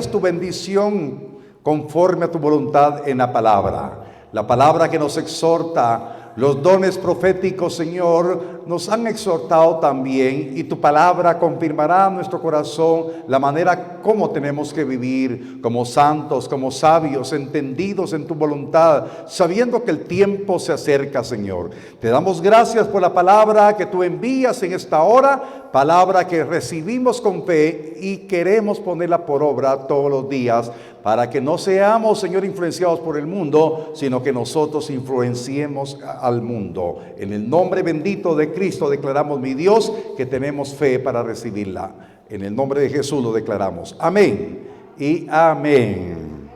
tu bendición conforme a tu voluntad en la palabra que nos exhorta. Los dones proféticos, Señor, nos han exhortado también, y tu palabra confirmará en nuestro corazón la manera como tenemos que vivir como santos, como sabios, entendidos en tu voluntad, sabiendo que el tiempo se acerca, Señor. Te damos gracias por la palabra que tú envías en esta hora, palabra que recibimos con fe y queremos ponerla por obra todos los días, para que no seamos, Señor, influenciados por el mundo, sino que nosotros influenciemos al mundo. En el nombre bendito de Cristo declaramos, mi Dios, que tenemos fe para recibirla. En el nombre de Jesús lo declaramos. Amén y amén.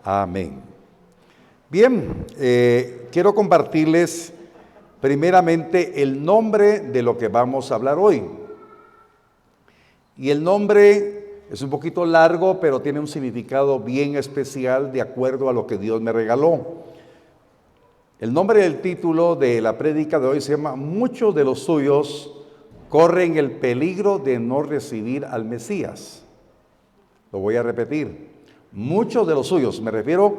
Amén. Bien, quiero compartirles primeramente el nombre de lo que vamos a hablar hoy. Y el nombre es un poquito largo, pero tiene un significado bien especial de acuerdo a lo que Dios me regaló. El nombre del título de la prédica de hoy se llama: Muchos de los suyos corren el peligro de no recibir al Mesías. Lo voy a repetir. Muchos de los suyos, me refiero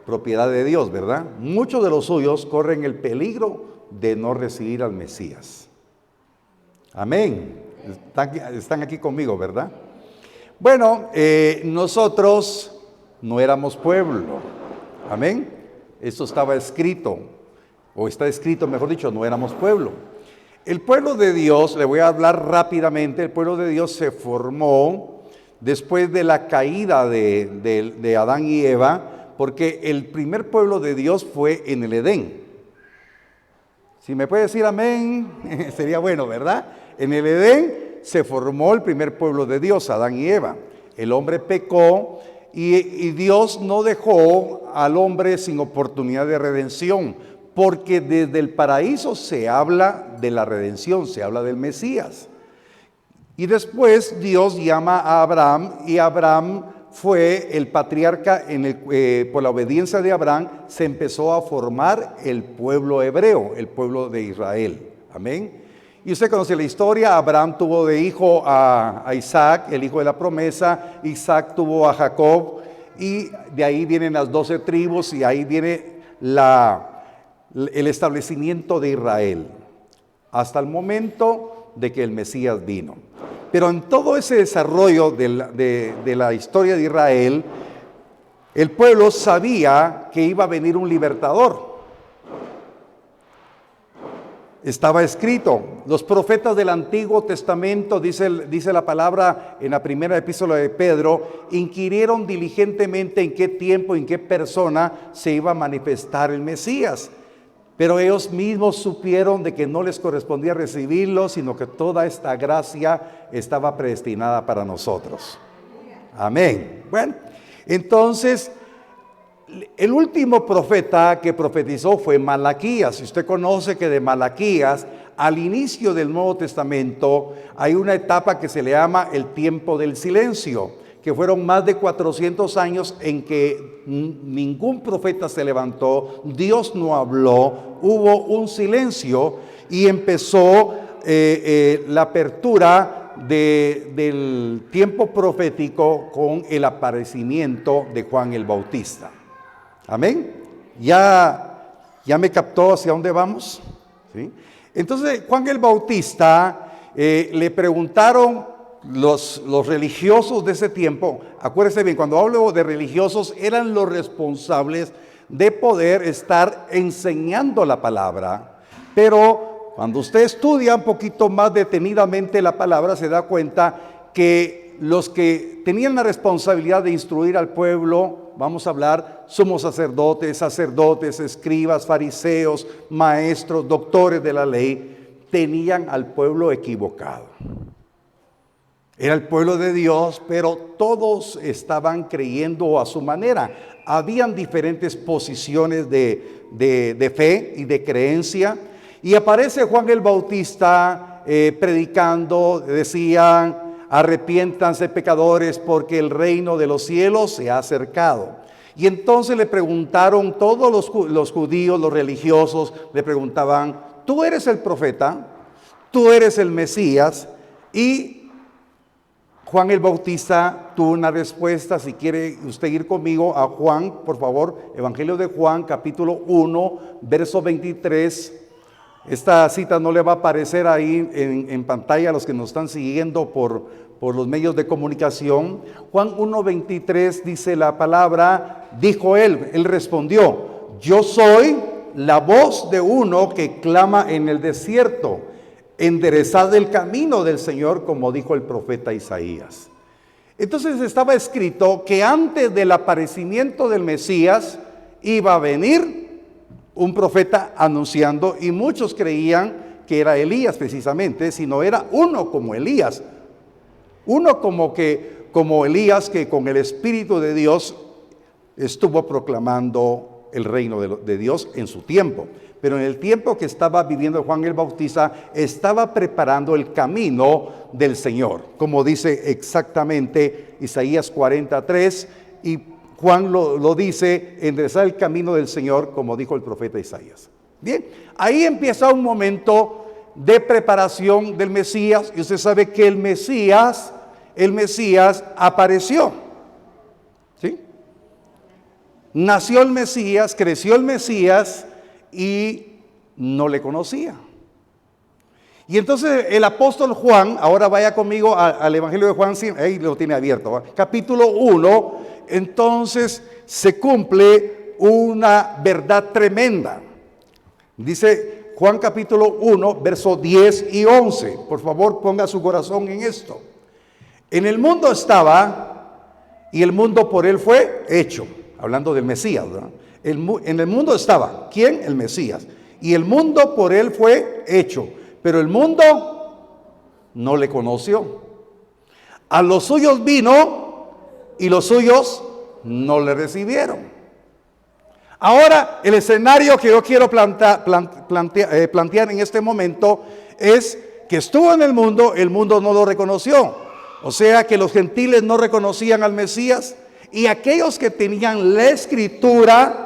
propiedad de Dios, ¿verdad? Muchos de los suyos corren el peligro de no recibir al Mesías. Amén. Están aquí conmigo, ¿verdad? Bueno, nosotros no éramos pueblo. Amén. Esto estaba escrito, o está escrito, mejor dicho, no éramos pueblo. El pueblo de Dios, le voy a hablar rápidamente, el pueblo de Dios se formó después de la caída de Adán y Eva, porque el primer pueblo de Dios fue en el Edén. Si me puede decir amén, sería bueno, ¿verdad? En el Edén se formó el primer pueblo de Dios, Adán y Eva. El hombre pecó y Dios no dejó al hombre sin oportunidad de redención, porque desde el paraíso se habla de la redención, se habla del Mesías. Y después Dios llama a Abraham, y Abraham fue el patriarca. Por la obediencia de Abraham se empezó a formar el pueblo hebreo, el pueblo de Israel. Amén. Y usted conoce la historia. Abraham tuvo de hijo a Isaac, el hijo de la promesa. Isaac tuvo a Jacob, y de ahí vienen las 12 tribus, y ahí viene el establecimiento de Israel, hasta el momento de que el Mesías vino. Pero en todo ese desarrollo de la historia de Israel, el pueblo sabía que iba a venir un libertador. Estaba escrito. Los profetas del Antiguo Testamento, dice la palabra en la primera epístola de Pedro, inquirieron diligentemente en qué tiempo, en qué persona se iba a manifestar el Mesías. Pero ellos mismos supieron de que no les correspondía recibirlo, sino que toda esta gracia estaba predestinada para nosotros. Amén. Bueno, entonces, el último profeta que profetizó fue Malaquías. Si usted conoce que de Malaquías al inicio del Nuevo Testamento hay una etapa que se le llama el tiempo del silencio, que fueron más de 400 años en que ningún profeta se levantó, Dios no habló, hubo un silencio, y empezó la apertura del tiempo profético con el aparecimiento de Juan el Bautista. Amén. ¿Ya me captó hacia dónde vamos? ¿Sí? Entonces, Juan el Bautista, le preguntaron los religiosos de ese tiempo. Acuérdense bien, cuando hablo de religiosos, eran los responsables de poder estar enseñando la palabra. Pero cuando usted estudia un poquito más detenidamente la palabra, se da cuenta que los que tenían la responsabilidad de instruir al pueblo, vamos a hablar, sumos sacerdotes, escribas, fariseos, maestros, doctores de la ley, tenían al pueblo equivocado. Era el pueblo de Dios, pero todos estaban creyendo a su manera. Habían diferentes posiciones de fe y de creencia. Y aparece Juan el Bautista predicando, decían: arrepiéntanse pecadores, porque el reino de los cielos se ha acercado. Y entonces le preguntaron todos los judíos, los religiosos, le preguntaban: ¿tú eres el profeta? ¿Tú eres el Mesías? Y Juan el Bautista tuvo una respuesta. Si quiere usted ir conmigo a Juan, por favor, Evangelio de Juan, capítulo 1, verso 23. Esta cita no le va a aparecer ahí en pantalla a los que nos están siguiendo por los medios de comunicación. Juan 1:23 dice la palabra: dijo él respondió: yo soy la voz de uno que clama en el desierto, enderezad el camino del Señor, como dijo el profeta Isaías. Entonces estaba escrito que antes del aparecimiento del Mesías iba a venir un profeta anunciando, y muchos creían que era Elías precisamente, sino era uno como Elías, uno como Elías, que con el Espíritu de Dios estuvo proclamando el reino de Dios en su tiempo. Pero en el tiempo que estaba viviendo Juan el Bautista, estaba preparando el camino del Señor, como dice exactamente Isaías 43, y Juan lo dice: enderezar el camino del Señor, como dijo el profeta Isaías. Bien, ahí empieza un momento de preparación del Mesías, y usted sabe que el Mesías apareció, ¿sí? Nació el Mesías, creció el Mesías, y no le conocía. Y entonces el apóstol Juan, ahora vaya conmigo al Evangelio de Juan, ahí lo tiene abierto, ¿va? Capítulo 1, entonces se cumple una verdad tremenda. Dice Juan capítulo 1, versos 10 y 11. Por favor, ponga su corazón en esto. En el mundo estaba, y el mundo por él fue hecho. Hablando del Mesías, ¿verdad? En el mundo estaba, ¿quién? El Mesías. Y el mundo por él fue hecho, pero el mundo no le conoció. A los suyos vino, y los suyos no le recibieron. Ahora, el escenario que yo quiero plantear en este momento es que estuvo en el mundo no lo reconoció. O sea que los gentiles no reconocían al Mesías, y aquellos que tenían la Escritura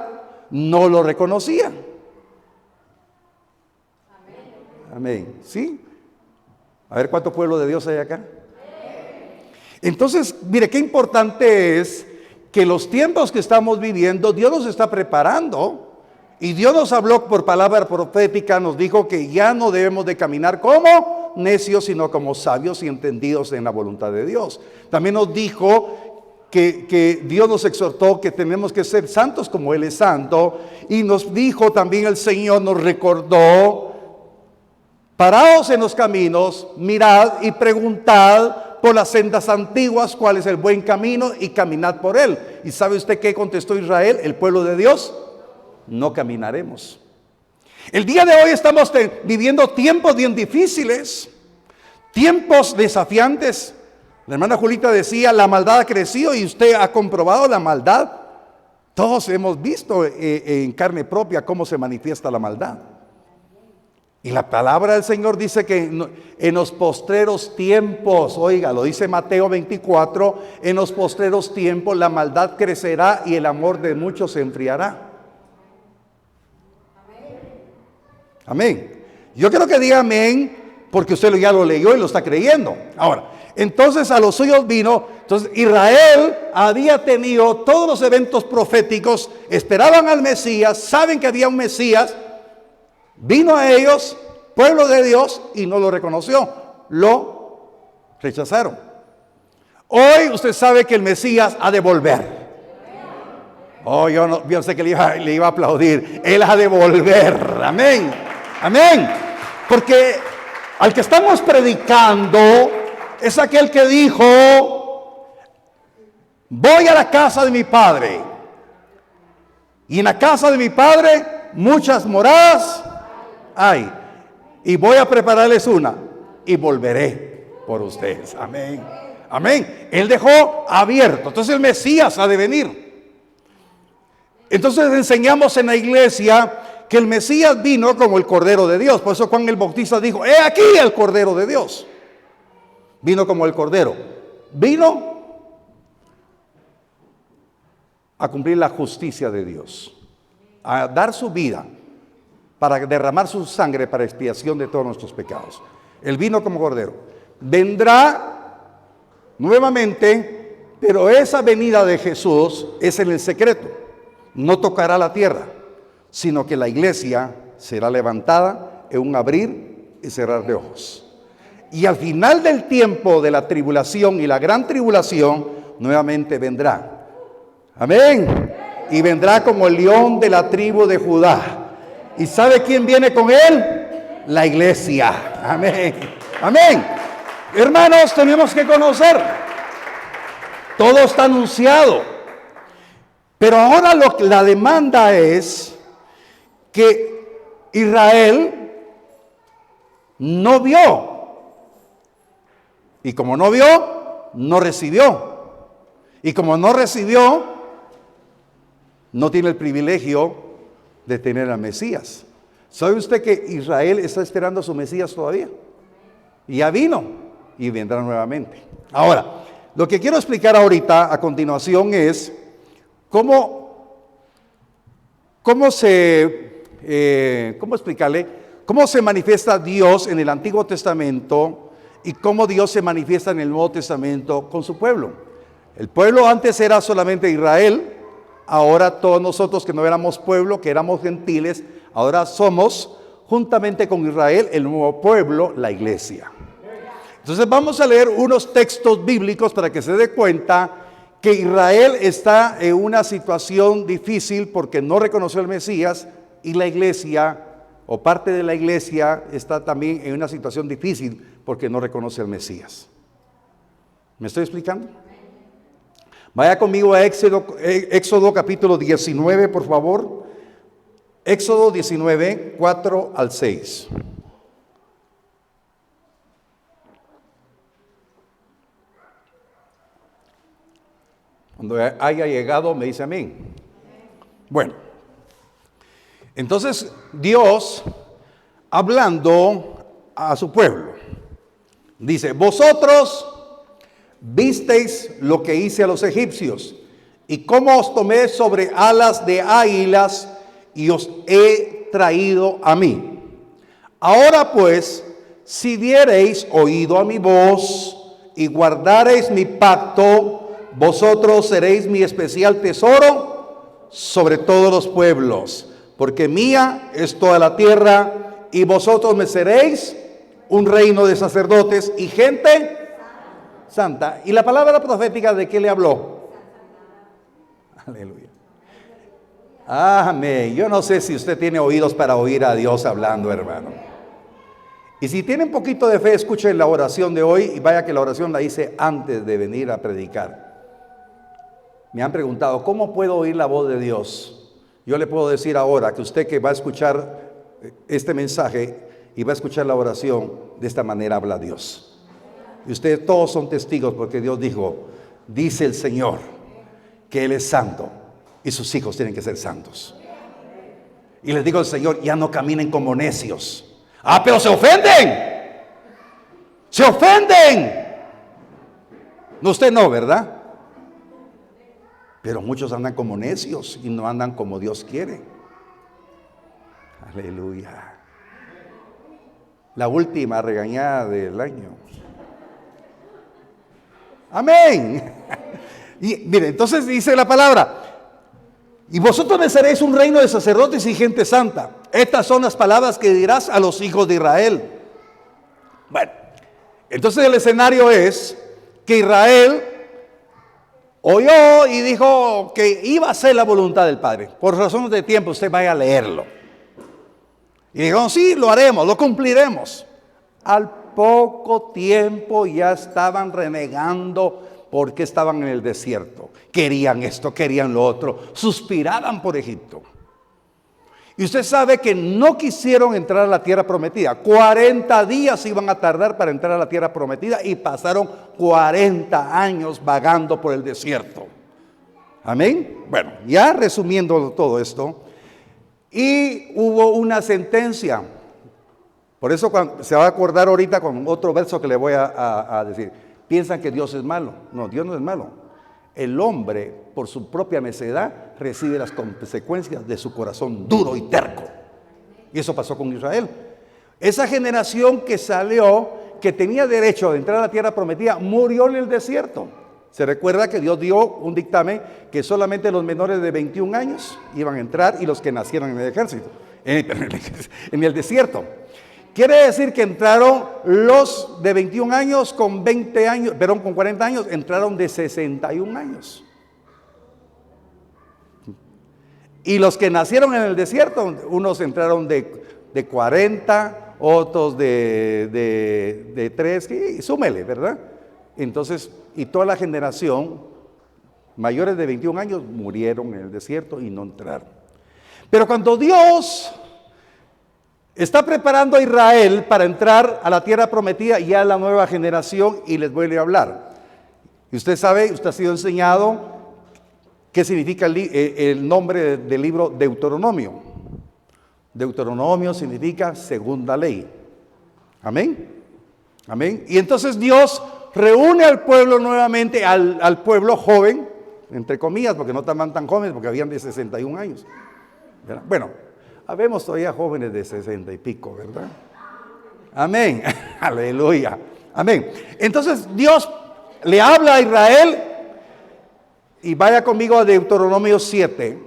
no lo reconocían. Amén. ¿Sí? A ver cuánto pueblo de Dios hay acá. Entonces, mire qué importante es que los tiempos que estamos viviendo, Dios nos está preparando, y Dios nos habló por palabra profética, nos dijo que ya no debemos de caminar como necios, sino como sabios y entendidos en la voluntad de Dios. También nos dijo que Dios nos exhortó que tenemos que ser santos como Él es santo, y nos dijo también el Señor, nos recordó: paraos en los caminos, mirad y preguntad por las sendas antiguas cuál es el buen camino, y caminad por él. ¿Y sabe usted qué contestó Israel, el pueblo de Dios? No caminaremos. El día de hoy estamos viviendo tiempos bien difíciles, tiempos desafiantes. La hermana Julita decía: la maldad ha crecido, y usted ha comprobado la maldad. Todos hemos visto en carne propia cómo se manifiesta la maldad. Y la palabra del Señor dice que en los postreros tiempos, oiga, lo dice Mateo 24, en los postreros tiempos la maldad crecerá y el amor de muchos se enfriará. Amén. Yo quiero que diga amén, porque usted ya lo leyó y lo está creyendo. Ahora, entonces a los suyos vino. Entonces Israel había tenido todos los eventos proféticos, esperaban al Mesías, saben que había un Mesías, vino a ellos, pueblo de Dios, y no lo reconoció, lo rechazaron. Hoy usted sabe que el Mesías ha de volver. Oh, yo sé que le iba a aplaudir. Él ha de volver. Amén. Amén. Porque al que estamos predicando es aquel que dijo: voy a la casa de mi padre, y en la casa de mi padre muchas moradas hay, y voy a prepararles una, y volveré por ustedes. Amén. Amén. Él dejó abierto. Entonces el Mesías ha de venir. Entonces enseñamos en la iglesia que el Mesías vino como el Cordero de Dios. Por eso Juan el Bautista dijo: he aquí el Cordero de Dios. Vino como el Cordero. Vino a cumplir la justicia de Dios, a dar su vida, para derramar su sangre para expiación de todos nuestros pecados. Él vino como Cordero. Vendrá nuevamente, pero esa venida de Jesús es en el secreto. No tocará la tierra, sino que la iglesia será levantada en un abrir y cerrar de ojos. Y al final del tiempo de la tribulación y la gran tribulación, nuevamente vendrá. Amén. Y vendrá como el león de la tribu de Judá. ¿Y sabe quién viene con él? La iglesia. Amén. Amén. Hermanos, tenemos que conocer. Todo está anunciado. Pero ahora la demanda es que Israel no vio. Y como no vio, no recibió. Y como no recibió, no tiene el privilegio de tener al Mesías. ¿Sabe usted que Israel está esperando a su Mesías todavía? Y ya vino y vendrá nuevamente. Ahora, lo que quiero explicar ahorita a continuación es cómo explicarle, cómo se manifiesta Dios en el Antiguo Testamento y cómo Dios se manifiesta en el Nuevo Testamento con su pueblo. El pueblo antes era solamente Israel, ahora todos nosotros que no éramos pueblo, que éramos gentiles, ahora somos, juntamente con Israel, el nuevo pueblo, la iglesia. Entonces vamos a leer unos textos bíblicos para que se dé cuenta que Israel está en una situación difícil porque no reconoció al Mesías, y la iglesia, o parte de la iglesia, está también en una situación difícil porque no reconoce al Mesías. ¿Me estoy explicando? Vaya conmigo a Éxodo capítulo 19, por favor. Éxodo 19, 4 al 6. Cuando haya llegado, me dice amén. Bueno, entonces Dios, hablando a su pueblo, dice: vosotros visteis lo que hice a los egipcios, y cómo os tomé sobre alas de águilas, y os he traído a mí. Ahora pues, si diereis oído a mi voz, y guardareis mi pacto, vosotros seréis mi especial tesoro sobre todos los pueblos, porque mía es toda la tierra, y vosotros me seréis un reino de sacerdotes y gente santa. ¿Y la palabra profética de qué le habló? Aleluya. Amén. Yo no sé si usted tiene oídos para oír a Dios hablando, hermano. Y si tiene un poquito de fe, escuche la oración de hoy, y vaya que la oración la hice antes de venir a predicar. Me han preguntado, ¿cómo puedo oír la voz de Dios? Yo le puedo decir ahora que usted que va a escuchar este mensaje y va a escuchar la oración, de esta manera habla Dios. Y ustedes todos son testigos, porque Dios dijo, dice el Señor, que Él es santo y sus hijos tienen que ser santos. Y les digo al Señor, ya no caminen como necios. Ah, pero se ofenden. Se ofenden. No, usted no, ¿verdad? Pero muchos andan como necios y no andan como Dios quiere. Aleluya. La última regañada del año. Amén. Y mire, entonces dice la palabra: y vosotros me seréis un reino de sacerdotes y gente santa. Estas son las palabras que dirás a los hijos de Israel. Bueno, entonces el escenario es que Israel oyó y dijo que iba a ser la voluntad del Padre. Por razones de tiempo, usted vaya a leerlo. Y dijeron, sí, lo haremos, lo cumpliremos. Al poco tiempo ya estaban renegando porque estaban en el desierto. Querían esto, querían lo otro, suspiraban por Egipto. Y usted sabe que no quisieron entrar a la tierra prometida. 40 días iban a tardar para entrar a la tierra prometida, y pasaron 40 años vagando por el desierto. Amén. Bueno, ya resumiendo todo esto, y hubo una sentencia. Por eso se va a acordar ahorita con otro verso que le voy a decir. Piensan que Dios es malo. No, Dios no es malo. El hombre, por su propia necedad, recibe las consecuencias de su corazón duro y terco. Y eso pasó con Israel. Esa generación que salió, que tenía derecho de entrar a la tierra prometida murió en el desierto. Se recuerda que Dios dio un dictamen que solamente los menores de 21 años iban a entrar y los que nacieron en el ejército, en el desierto. Quiere decir que entraron los de 21 años con 20 años, perdón, con 40 años, entraron de 61 años. Y los que nacieron en el desierto, unos entraron de 40, otros de 3, y súmele, ¿verdad? Entonces, y toda la generación, mayores de 21 años, murieron en el desierto y no entraron. Pero cuando Dios está preparando a Israel para entrar a la tierra prometida, ya la nueva generación, y les vuelve a hablar. Y usted sabe, usted ha sido enseñado qué significa el nombre del libro Deuteronomio. Deuteronomio significa segunda ley. Amén. Amén. Y entonces Dios reúne al pueblo nuevamente, al pueblo joven, entre comillas, porque no estaban tan jóvenes, porque habían de 61 años. ¿Verdad? Bueno, habemos todavía jóvenes de 60 y pico, ¿verdad? Amén. Aleluya. Amén. Entonces Dios le habla a Israel, y vaya conmigo a Deuteronomio 7.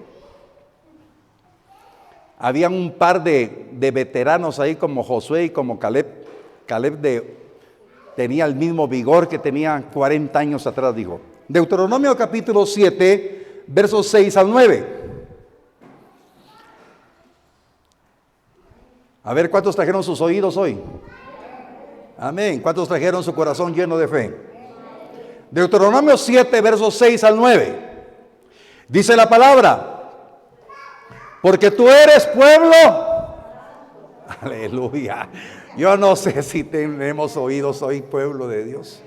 Habían un par de veteranos ahí como Josué y como Caleb. Caleb tenía el mismo vigor que tenía 40 años atrás, dijo. Deuteronomio capítulo 7, versos 6 al 9. A ver, ¿cuántos trajeron sus oídos hoy? Amén. ¿Cuántos trajeron su corazón lleno de fe? Deuteronomio 7, versos 6 al 9. Dice la palabra: porque tú eres pueblo. Aleluya. Yo no sé si tenemos oídos hoy, pueblo de Dios.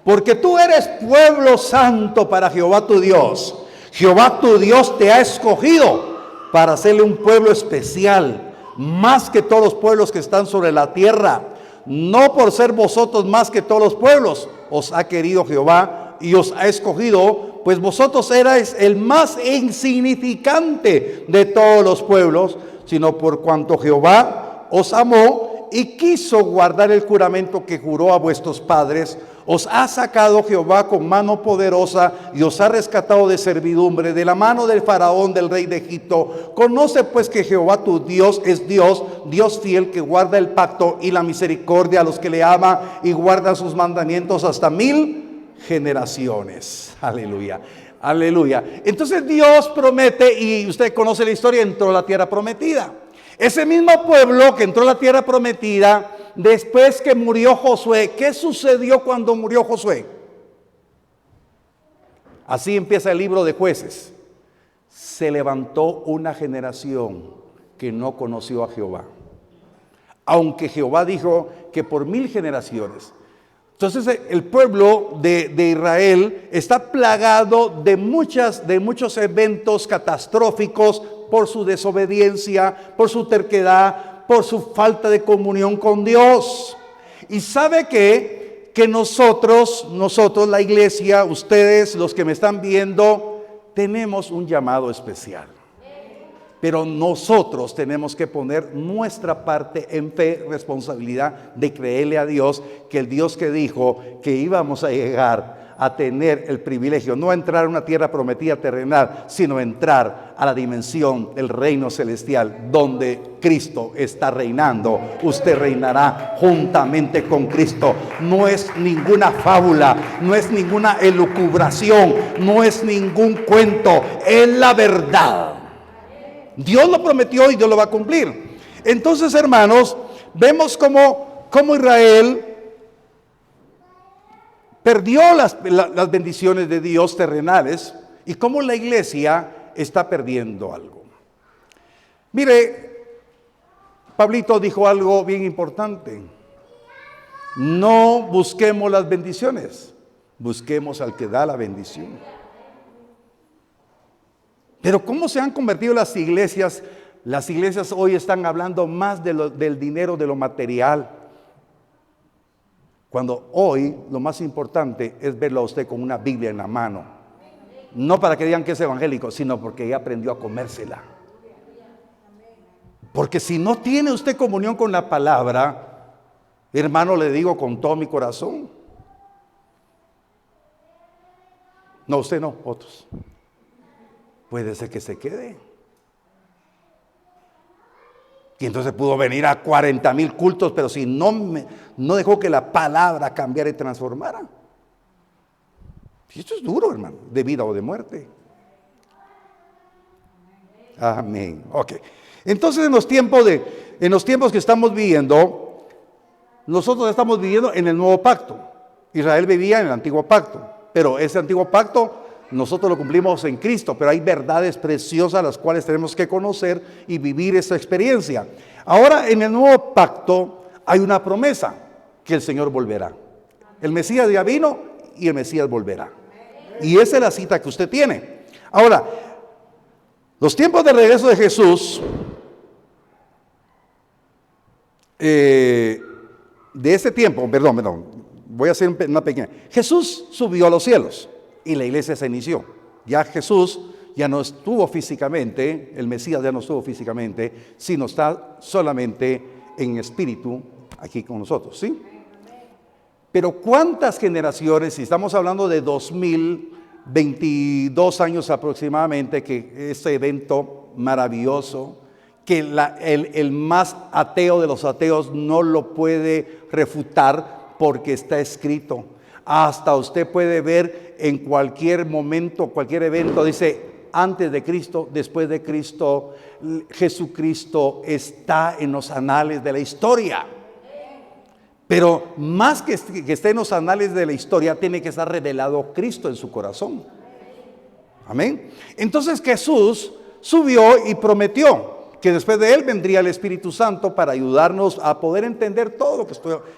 Porque tú eres pueblo santo para Jehová tu Dios. Jehová tu Dios te ha escogido para hacerle un pueblo especial, más que todos los pueblos que están sobre la tierra. No por ser vosotros más que todos los pueblos, os ha querido Jehová y os ha escogido, pues vosotros erais el más insignificante de todos los pueblos, sino por cuanto Jehová os amó y quiso guardar el juramento que juró a vuestros padres, os ha sacado Jehová con mano poderosa y os ha rescatado de servidumbre, de la mano del faraón, del rey de Egipto. Conoce pues que Jehová tu Dios es Dios, Dios fiel, que guarda el pacto y la misericordia a los que le aman y guarda sus mandamientos hasta 1000 generaciones. Aleluya, aleluya. Entonces Dios promete, y usted conoce la historia, entró a la tierra prometida. Ese mismo pueblo que entró a la tierra prometida, después que murió Josué, ¿qué sucedió cuando murió Josué? Así empieza el libro de Jueces. Se levantó una generación que no conoció a Jehová, aunque Jehová dijo que por 1000 generaciones. Entonces el pueblo de Israel está plagado de muchos eventos catastróficos por su desobediencia, por su terquedad, por su falta de comunión con Dios. Y sabe que nosotros, la iglesia, ustedes, los que me están viendo, tenemos un llamado especial. Pero nosotros tenemos que poner nuestra parte en fe, responsabilidad de creerle a Dios, que el Dios que dijo que íbamos a llegar a tener el privilegio, no a entrar a una tierra prometida terrenal, sino entrar a la dimensión del reino celestial, donde Cristo está reinando. Usted reinará juntamente con Cristo. No es ninguna fábula, no es ninguna elucubración, no es ningún cuento, es la verdad. Dios lo prometió y Dios lo va a cumplir. Entonces, hermanos, vemos cómo Israel perdió las bendiciones de Dios terrenales y cómo la iglesia está perdiendo algo. Mire, Pablito dijo algo bien importante: no busquemos las bendiciones, busquemos al que da la bendición. Pero ¿cómo se han convertido las iglesias? Las iglesias hoy están hablando más del dinero, de lo material, cuando hoy lo más importante es verlo a usted con una Biblia en la mano. No para que digan que es evangélico, sino porque ya aprendió a comérsela. Porque si no tiene usted comunión con la palabra, Hermano, le digo con todo mi corazón. No, usted no, otros. Puede ser que se quede. Y entonces pudo venir a 40,000 cultos, pero si no dejó que la palabra cambiara y transformara. Y esto es duro, hermano, de vida o de muerte. Amén. Ok. Entonces en los tiempos que estamos viviendo, nosotros estamos viviendo en el nuevo pacto. Israel vivía en el antiguo pacto, pero ese antiguo pacto nosotros lo cumplimos en Cristo, pero hay verdades preciosas las cuales tenemos que conocer y vivir esta experiencia. Ahora en el nuevo pacto hay una promesa, que el Señor volverá. El Mesías ya vino y el Mesías volverá. Y esa es la cita que usted tiene. Ahora, los tiempos de regreso de Jesús, de ese tiempo, perdón, voy a hacer una pequeña. Jesús subió a los cielos y la iglesia se inició. Ya Jesús ya no estuvo físicamente, el Mesías ya no estuvo físicamente, sino está solamente en espíritu aquí con nosotros, ¿sí? Pero ¿cuántas generaciones, si estamos hablando de 2022 años aproximadamente, que este evento maravilloso, que el más ateo de los ateos no lo puede refutar porque está escrito? Hasta usted puede ver en cualquier momento, cualquier evento, dice antes de Cristo, después de Cristo, Jesucristo está en los anales de la historia. Pero más que esté en los anales de la historia, tiene que estar revelado Cristo en su corazón. Amén. Entonces Jesús subió y prometió que después de él vendría el Espíritu Santo para ayudarnos a poder entender todo lo que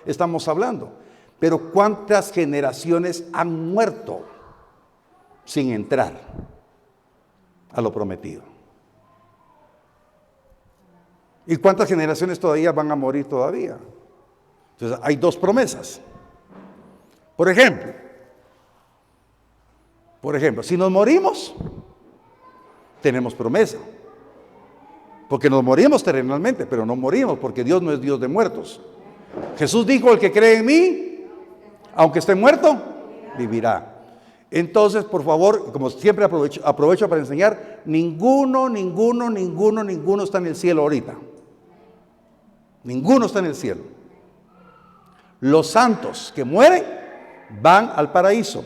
estamos hablando. Pero ¿cuántas generaciones han muerto sin entrar a lo prometido? ¿Y cuántas generaciones todavía van a morir todavía? Entonces hay dos promesas. Por ejemplo, si nos morimos, tenemos promesa. Porque nos morimos terrenalmente, pero no morimos porque Dios no es Dios de muertos. Jesús dijo, el que cree en mí, aunque esté muerto, vivirá. Entonces, por favor, como siempre aprovecho para enseñar, ninguno está en el cielo ahorita. Ninguno está en el cielo. Los santos que mueren van al paraíso,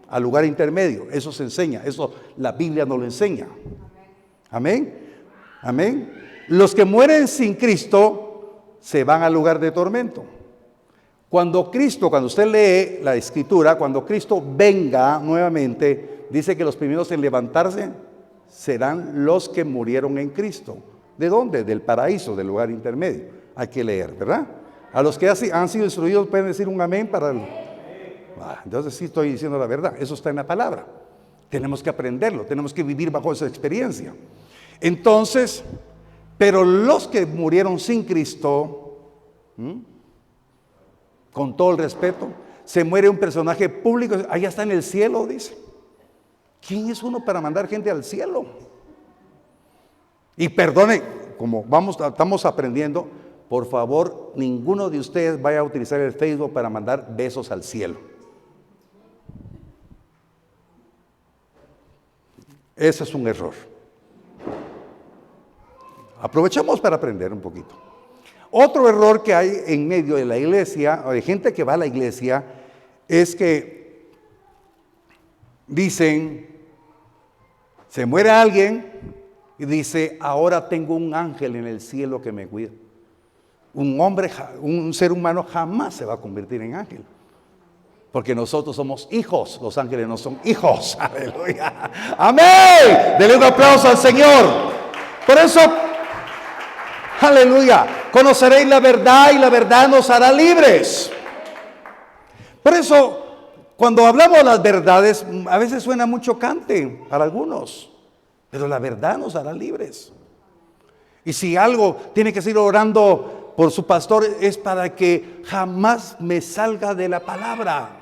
al lugar intermedio. Eso se enseña, eso la Biblia nos lo enseña. Amén. Amén. Los que mueren sin Cristo se van al lugar de tormento. Cuando usted lee la Escritura, cuando Cristo venga nuevamente, dice que los primeros en levantarse serán los que murieron en Cristo. ¿De dónde? Del paraíso, del lugar intermedio. Hay que leer, ¿verdad? A los que han sido instruidos pueden decir un amén para entonces sí estoy diciendo la verdad. Eso está en la palabra. Tenemos que aprenderlo, tenemos que vivir bajo esa experiencia. Entonces, pero los que murieron sin Cristo, con todo el respeto, se muere un personaje público, allá está en el cielo, dice. ¿Quién es uno para mandar gente al cielo? Y perdone, como estamos aprendiendo, por favor, ninguno de ustedes vaya a utilizar el Facebook para mandar besos al cielo. Ese es un error. Aprovechamos para aprender un poquito. Otro error que hay en medio de la iglesia, o de gente que va a la iglesia, es que dicen, se muere alguien y dice, ahora tengo un ángel en el cielo que me cuida. Un ser humano jamás se va a convertir en ángel. Porque nosotros somos hijos, los ángeles no son hijos. Aleluya. Amén. Denle un aplauso al Señor. Por eso, aleluya, conoceréis la verdad y la verdad nos hará libres. Por eso, cuando hablamos de las verdades, a veces suena muy chocante para algunos, pero la verdad nos hará libres. Y si algo tiene que seguir orando por su pastor, es para que jamás me salga de la palabra.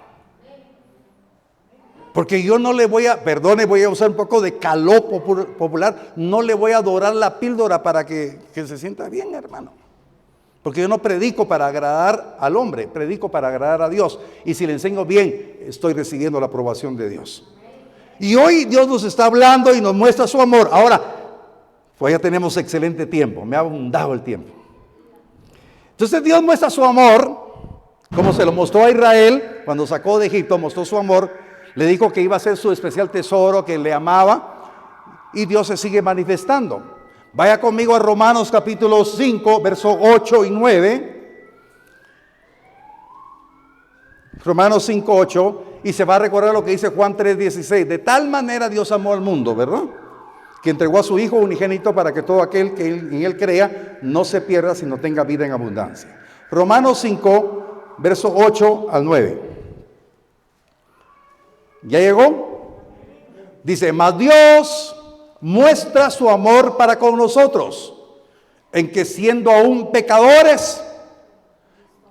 Porque yo no le voy a, voy a usar un poco de caló popular, no le voy a dorar la píldora para que se sienta bien, hermano. Porque yo no predico para agradar al hombre, predico para agradar a Dios. Y si le enseño bien, estoy recibiendo la aprobación de Dios. Y hoy Dios nos está hablando y nos muestra su amor. Ahora, pues ya tenemos excelente tiempo, me ha abundado el tiempo. Entonces Dios muestra su amor, como se lo mostró a Israel cuando sacó de Egipto, mostró su amor. Le dijo que iba a ser su especial tesoro, que le amaba. Y Dios se sigue manifestando. Vaya conmigo a Romanos capítulo 5, versos 8 y 9. Romanos 5, 8. Y se va a recordar lo que dice Juan 3, 16. De tal manera Dios amó al mundo, ¿verdad? Que entregó a su Hijo unigénito para que todo aquel que en Él crea no se pierda, sino tenga vida en abundancia. Romanos 5, versos 8 al 9. ¿Ya llegó? Dice, mas Dios muestra su amor para con nosotros, en que siendo aún pecadores,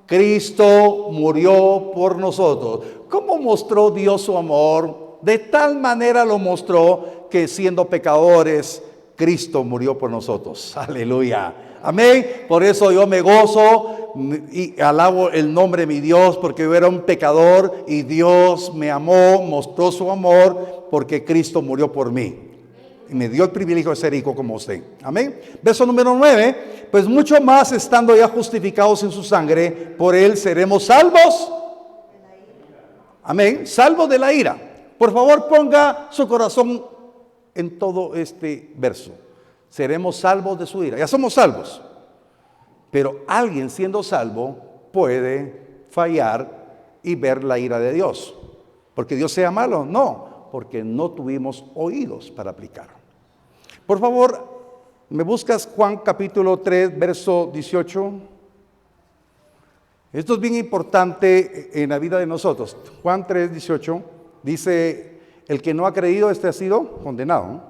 Cristo murió por nosotros. ¿Cómo mostró Dios su amor? De tal manera lo mostró que siendo pecadores, Cristo murió por nosotros. Aleluya. Amén. Por eso yo me gozo y alabo el nombre de mi Dios, porque yo era un pecador y Dios me amó, mostró su amor, porque Cristo murió por mí. Y me dio el privilegio de ser hijo como usted. Amén. Verso número 9. Pues mucho más estando ya justificados en su sangre, por él seremos salvos. Amén. Salvos de la ira. Por favor, ponga su corazón en todo este verso. Seremos salvos de su ira. Ya somos salvos. Pero alguien siendo salvo puede fallar y ver la ira de Dios. ¿Porque Dios sea malo? No, porque no tuvimos oídos para aplicar. Por favor, ¿me buscas Juan capítulo 3, verso 18? Esto es bien importante en la vida de nosotros. Juan 3, 18 dice, el que no ha creído, este ha sido condenado, ¿no?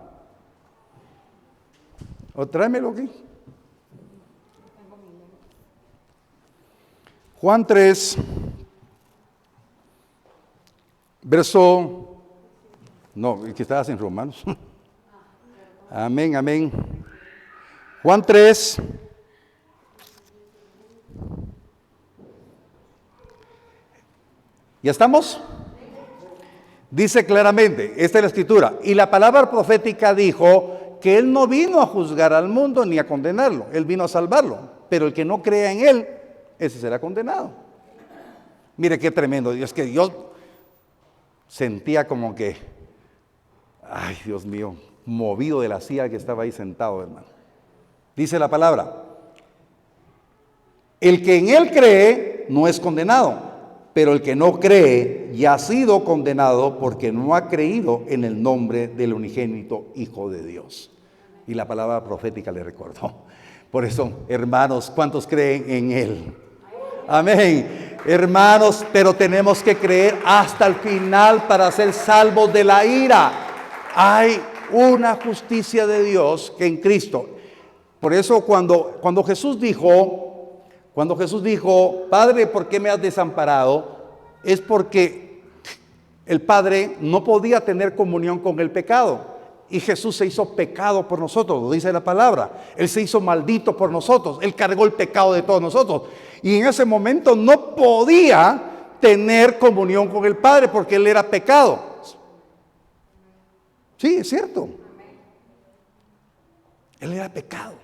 O tráemelo aquí. Juan 3, verso, no, que estabas en Romanos. Amén, amén. Juan 3. ¿Ya estamos? Dice claramente, esta es la escritura, y la palabra profética dijo que Él no vino a juzgar al mundo ni a condenarlo, Él vino a salvarlo, pero el que no crea en Él, ese será condenado. Mire qué tremendo, es que yo sentía como que, ay Dios mío, movido de la silla que estaba ahí sentado, hermano. Dice la palabra, el que en Él cree no es condenado, pero el que no cree ya ha sido condenado porque no ha creído en el nombre del unigénito Hijo de Dios. Y la palabra profética le recordó. Por eso, hermanos, ¿cuántos creen en Él? Amén. Hermanos, pero tenemos que creer hasta el final para ser salvos de la ira. Hay una justicia de Dios que en Cristo. Por eso cuando Jesús dijo, Padre, ¿por qué me has desamparado? Es porque el Padre no podía tener comunión con el pecado. Y Jesús se hizo pecado por nosotros, lo dice la palabra. Él se hizo maldito por nosotros. Él cargó el pecado de todos nosotros. Y en ese momento no podía tener comunión con el Padre porque Él era pecado. Sí, es cierto. Él era pecado.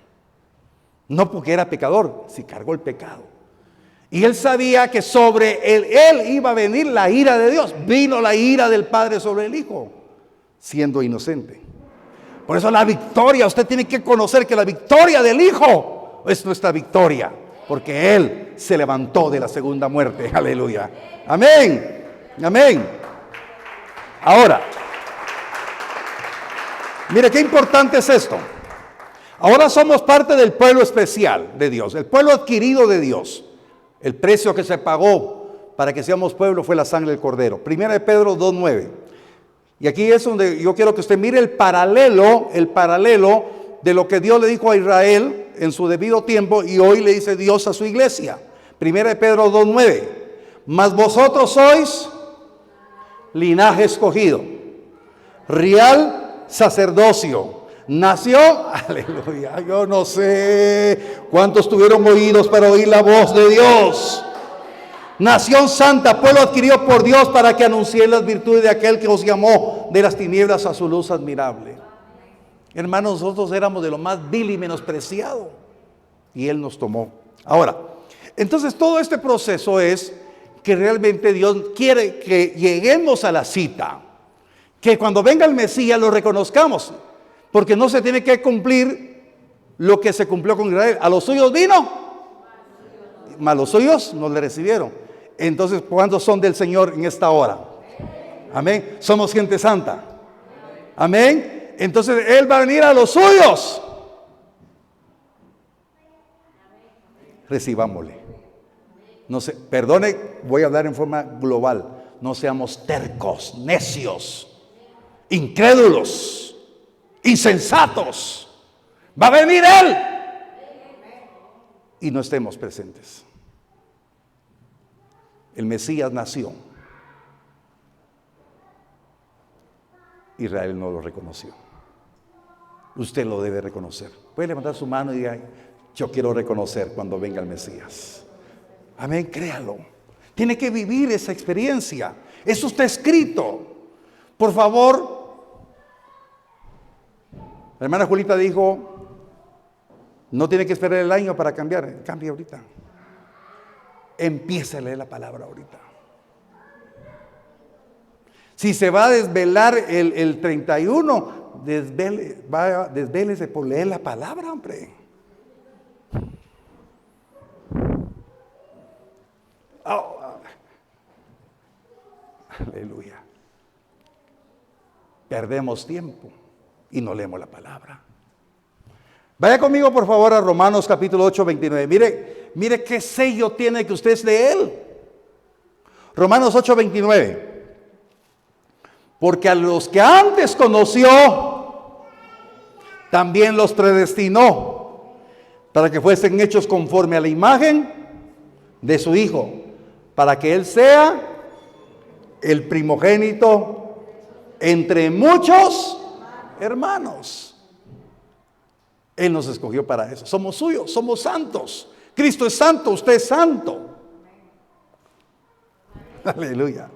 No porque era pecador, sí cargó el pecado. Y Él sabía que sobre él iba a venir la ira de Dios. Vino la ira del Padre sobre el Hijo, siendo inocente. Por eso la victoria, usted tiene que conocer que la victoria del Hijo es nuestra victoria. Porque Él se levantó de la segunda muerte. Aleluya. Amén. Amén. Ahora, mire qué importante es esto. Ahora somos parte del pueblo especial de Dios, el pueblo adquirido de Dios. El precio que se pagó para que seamos pueblo fue la sangre del Cordero. Primera de Pedro 2:9. Y aquí es donde yo quiero que usted mire el paralelo de lo que Dios le dijo a Israel en su debido tiempo y hoy le dice Dios a su iglesia. Primera de Pedro 2:9. Mas vosotros sois linaje escogido, real sacerdocio, Nació, aleluya, yo no sé cuántos tuvieron oídos para oír la voz de Dios. Nación santa, pueblo adquirido por Dios para que anuncie las virtudes de aquel que os llamó de las tinieblas a su luz admirable. Hermanos, nosotros éramos de lo más vil y menospreciado y Él nos tomó. Ahora, entonces todo este proceso es que realmente Dios quiere que lleguemos a la cita, que cuando venga el Mesías lo reconozcamos, porque no se tiene que cumplir lo que se cumplió con Israel. A los suyos vino, mas los suyos no le recibieron. Entonces, ¿cuántos son del Señor en esta hora? Amén. Somos gente santa. Amén. Entonces Él va a venir a los suyos. Recibámosle. No sé, perdone, voy a hablar en forma global. No seamos tercos, necios, incrédulos, insensatos. Va a venir Él y no estemos presentes. El Mesías nació. Israel no lo reconoció. Usted lo debe reconocer. Puede levantar su mano y diga: yo quiero reconocer cuando venga el Mesías. Amén, créalo. Tiene que vivir esa experiencia. Eso está escrito. Por favor. La hermana Julita dijo: no tiene que esperar el año para cambiar. Cambie ahorita. Empiece a leer la palabra ahorita. Si se va a desvelar el 31, desvélese por leer la palabra, hombre. Oh, aleluya. Perdemos tiempo y no leemos la palabra. Vaya conmigo por favor a Romanos capítulo 8, 29. Mire qué sello tiene que usted es de Él. Romanos 8, 29. Porque a los que antes conoció, también los predestinó para que fuesen hechos conforme a la imagen de su Hijo, para que Él sea el primogénito entre muchos hermanos. Él nos escogió para eso. Somos suyos, somos santos. Cristo es santo, usted es santo. Aleluya.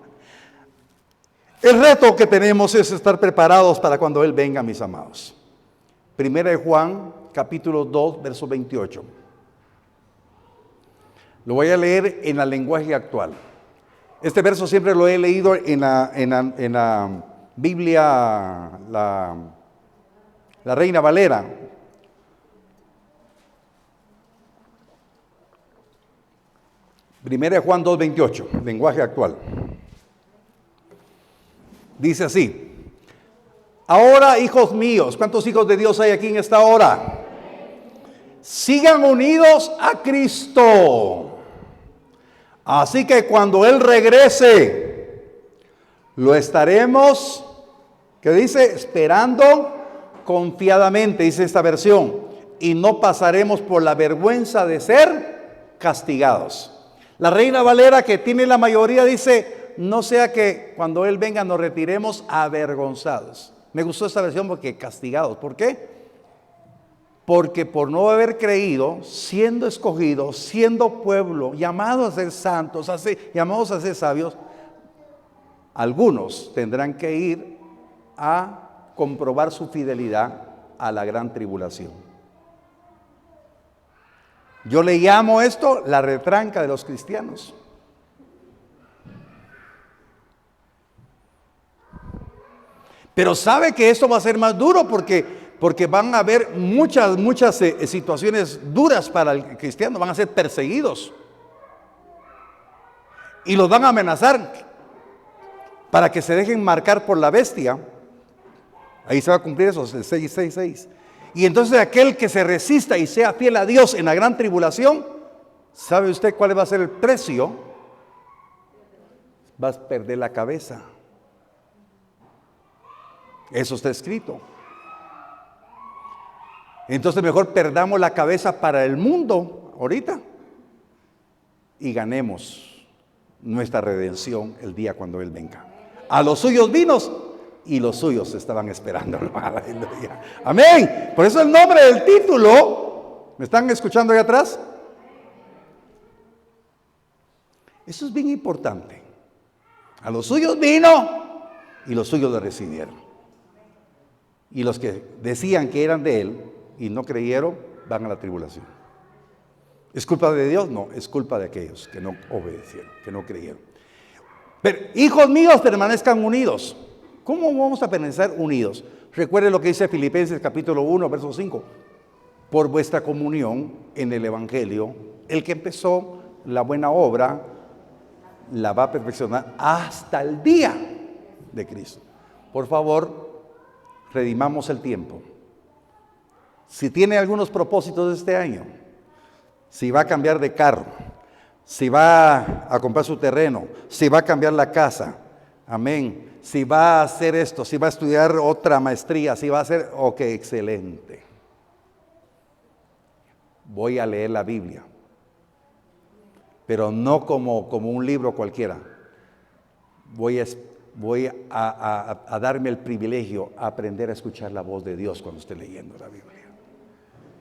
El reto que tenemos es estar preparados para cuando Él venga, mis amados. Primera de Juan, capítulo 2, verso 28. Lo voy a leer en el lenguaje actual. Este verso siempre lo he leído en la Biblia, la Reina Valera. Primera de Juan 2, 28, lenguaje actual. Dice así: ahora, hijos míos, ¿cuántos hijos de Dios hay aquí en esta hora? Sigan unidos a Cristo. Así que cuando Él regrese, lo estaremos, ¿qué dice? Esperando confiadamente, dice esta versión, y no pasaremos por la vergüenza de ser castigados. La Reina Valera, que tiene la mayoría, dice: no sea que cuando Él venga nos retiremos avergonzados. Me gustó esta versión porque castigados. ¿Por qué? Porque por no haber creído, siendo escogidos, siendo pueblo, llamados a ser santos, llamados a ser sabios, algunos tendrán que ir a comprobar su fidelidad a la gran tribulación. Yo le llamo esto la retranca de los cristianos. Pero sabe que esto va a ser más duro porque van a haber muchas situaciones duras para el cristiano. Van a ser perseguidos y los van a amenazar para que se dejen marcar por la bestia. Ahí se va a cumplir eso, el 666. Y entonces aquel que se resista y sea fiel a Dios en la gran tribulación, ¿sabe usted cuál va a ser el precio? Vas a perder la cabeza. Eso está escrito. Entonces mejor perdamos la cabeza para el mundo ahorita y ganemos nuestra redención el día cuando Él venga. A los suyos vino y los suyos estaban esperando. Aleluya. Amén. Por eso el nombre del título. ¿Me están escuchando ahí atrás? Eso es bien importante. A los suyos vino y los suyos le recibieron. Y los que decían que eran de él y no creyeron, van a la tribulación. ¿Es culpa de Dios? No, es culpa de aquellos que no obedecieron, que no creyeron. Pero, hijos míos, permanezcan unidos. ¿Cómo vamos a permanecer unidos? Recuerden lo que dice Filipenses capítulo 1, verso 5. Por vuestra comunión en el Evangelio, el que empezó la buena obra, la va a perfeccionar hasta el día de Cristo. Por favor, redimamos el tiempo. Si tiene algunos propósitos este año, si va a cambiar de carro, si va a comprar su terreno, si va a cambiar la casa, amén, si va a hacer esto, si va a estudiar otra maestría, si va a hacer, ok, excelente. Voy a leer la Biblia, pero no como un libro cualquiera. Voy a darme el privilegio a aprender a escuchar la voz de Dios cuando esté leyendo la Biblia.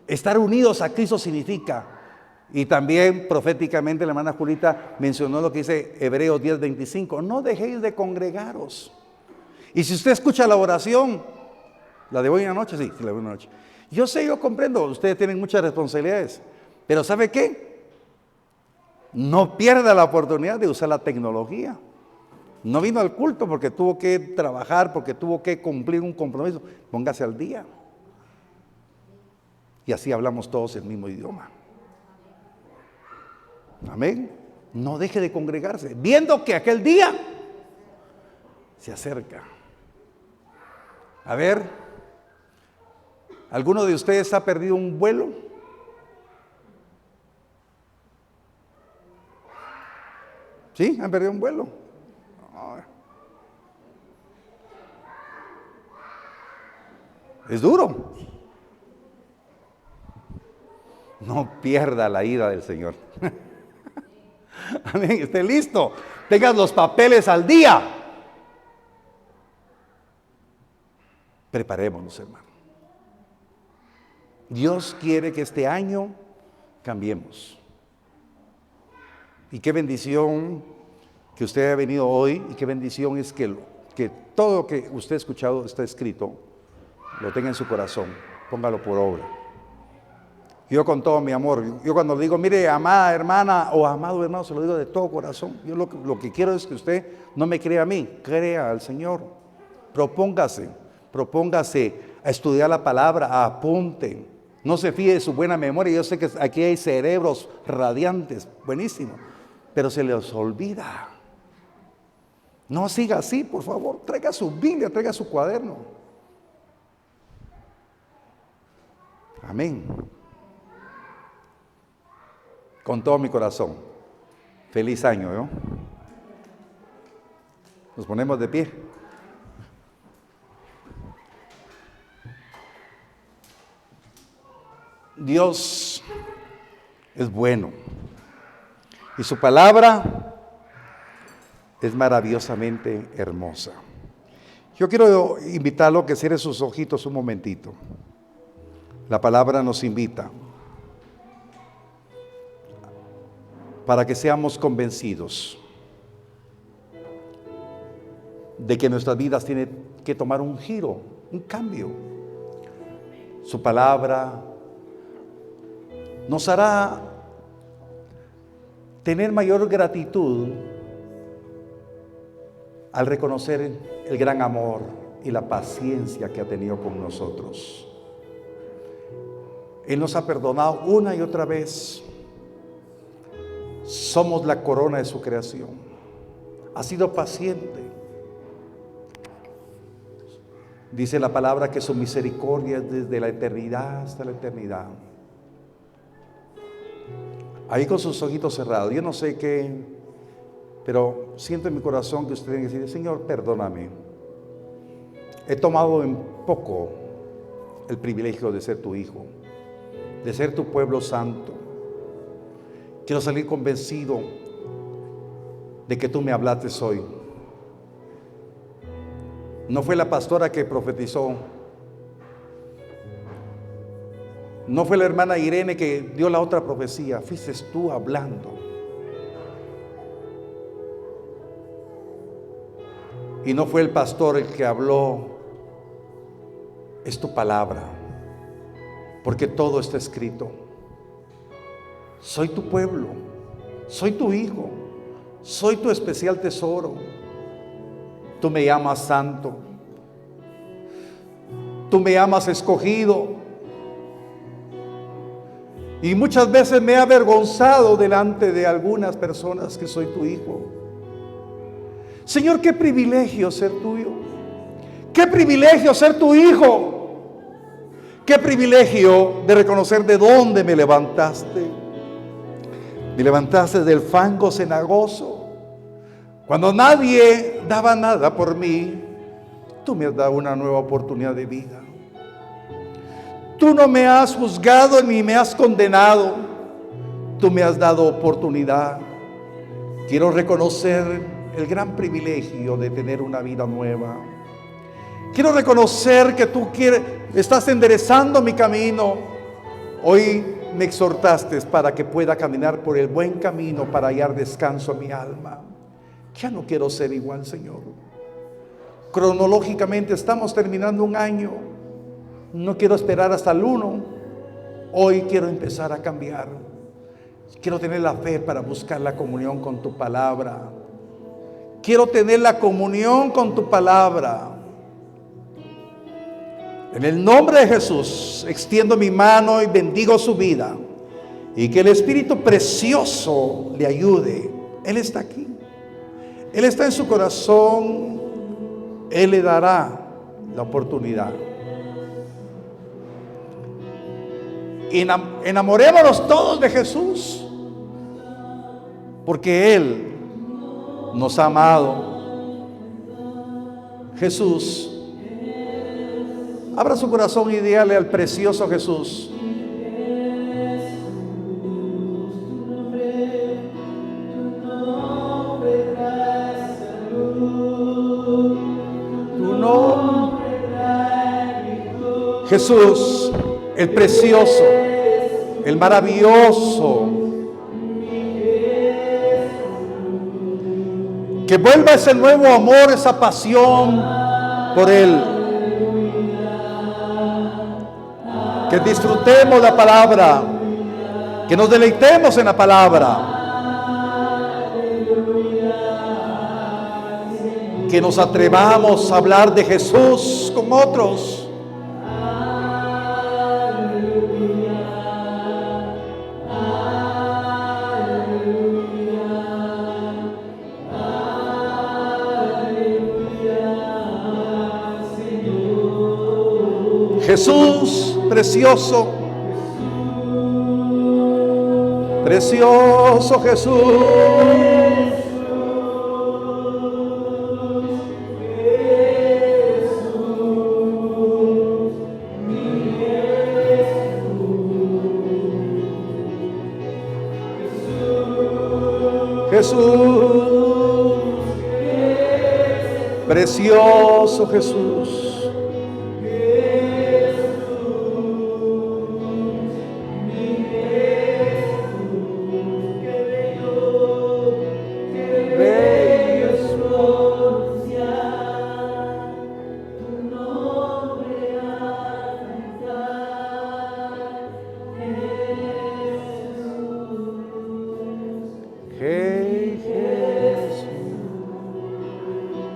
Estar unidos a Cristo significa, y también proféticamente la hermana Julita mencionó lo que dice Hebreos 10:25, no dejéis de congregaros. Y si usted escucha la oración, la de hoy en la noche, sí, la de hoy en la noche. Yo comprendo, ustedes tienen muchas responsabilidades, pero ¿sabe qué? No pierda la oportunidad de usar la tecnología. No vino al culto porque tuvo que trabajar, porque tuvo que cumplir un compromiso. Póngase al día. Y así hablamos todos el mismo idioma. Amén. No deje de congregarse, viendo que aquel día se acerca. A ver, ¿alguno de ustedes ha perdido un vuelo? ¿Sí? ¿Han perdido un vuelo? Es duro. No pierda la ira del Señor. Amén, esté listo. Tengan los papeles al día. Preparémonos, hermano. Dios quiere que este año cambiemos. Y qué bendición que usted haya venido hoy, y qué bendición es que todo lo que usted ha escuchado está escrito, lo tenga en su corazón, póngalo por obra. Yo con todo mi amor, yo cuando digo, mire, amada hermana o amado hermano, se lo digo de todo corazón. Yo lo que quiero es que usted no me crea a mí, crea al Señor. Propóngase a estudiar la palabra, apunte. No se fíe de su buena memoria. Yo sé que aquí hay cerebros radiantes, buenísimo, pero se les olvida. No siga así, por favor. Traiga su Biblia, traiga su cuaderno. Amén. Con todo mi corazón. Feliz año, ¿no? Nos ponemos de pie. Dios es bueno y su palabra es maravillosamente hermosa. Yo quiero invitarlo a que cierre sus ojitos un momentito. La palabra nos invita para que seamos convencidos de que nuestras vidas tienen que tomar un giro, un cambio. Su palabra nos hará tener mayor gratitud al reconocer el gran amor y la paciencia que ha tenido con nosotros. Él nos ha perdonado una y otra vez. Somos la corona de su creación. Ha sido paciente. Dice la palabra que su misericordia es desde la eternidad hasta la eternidad. Ahí con sus ojitos cerrados, yo no sé qué, pero siento en mi corazón que usted tiene que decir, Señor, perdóname. He tomado en poco el privilegio de ser tu hijo, de ser tu pueblo santo. Quiero salir convencido de que tú me hablaste hoy. No fue la pastora que profetizó. No fue la hermana Irene que dio la otra profecía. Fuiste tú hablando. Y no fue el pastor el que habló. Es tu palabra. Porque todo está escrito. Soy tu pueblo. Soy tu hijo. Soy tu especial tesoro. Tú me llamas santo. Tú me llamas escogido. Y muchas veces me he avergonzado delante de algunas personas que soy tu hijo. Señor, qué privilegio ser tuyo. Qué privilegio ser tu hijo. Qué privilegio de reconocer de dónde me levantaste. Me levantaste del fango cenagoso. Cuando nadie daba nada por mí, tú me has dado una nueva oportunidad de vida. Tú no me has juzgado ni me has condenado. Tú me has dado oportunidad. Quiero reconocer el gran privilegio de tener una vida nueva. Quiero reconocer que tú estás enderezando mi camino. Hoy me exhortaste para que pueda caminar por el buen camino para hallar descanso a mi alma. Ya no quiero ser igual, Señor. Cronológicamente estamos terminando un año. No quiero esperar hasta el 1. Hoy quiero empezar a cambiar. Quiero tener la fe para buscar la comunión con tu palabra. Quiero tener la comunión con tu palabra. En el nombre de Jesús, extiendo mi mano y bendigo su vida. Y que el Espíritu precioso le ayude. Él está aquí. Él está en su corazón. Él le dará la oportunidad. Enamorémonos todos de Jesús, porque Él nos ha amado. Jesús, abra su corazón y dígale al precioso Jesús: tu nombre, Jesús, el precioso, el maravilloso, que vuelva ese nuevo amor, esa pasión por Él. Que disfrutemos la palabra, que nos deleitemos en la palabra, que nos atrevamos a hablar de Jesús con otros. Jesús, precioso, precioso Jesús. Jesús, precioso Jesús.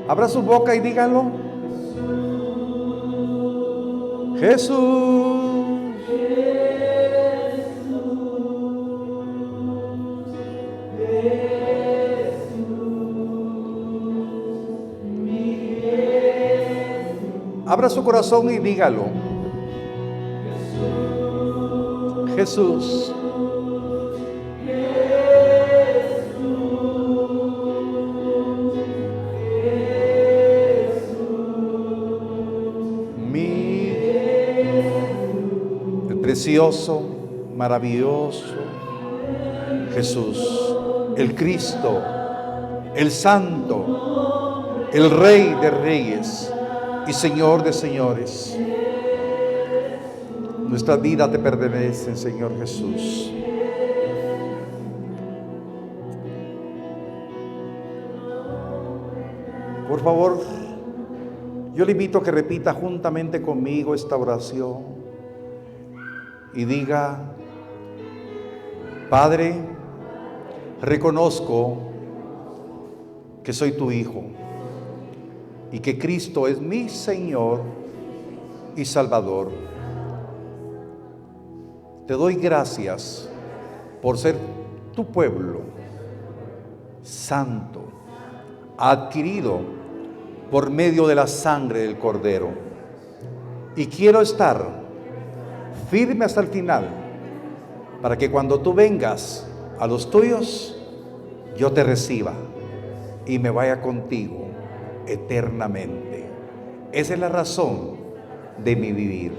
Abra su boca y dígalo. Jesús. Abra su corazón y dígalo. Jesús. Precioso, maravilloso Jesús, el Cristo, el Santo, el Rey de Reyes, y Señor de señores. Nuestra vida te pertenece, Señor Jesús. Por favor, yo le invito a que repita juntamente conmigo esta oración y diga: Padre, reconozco que soy tu hijo y que Cristo es mi Señor y Salvador. Te doy gracias por ser tu pueblo santo, adquirido por medio de la sangre del Cordero. Y quiero estar firme hasta el final, para que cuando tú vengas a los tuyos, yo te reciba y me vaya contigo eternamente. Esa es la razón de mi vivir.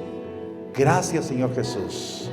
Gracias, Señor Jesús.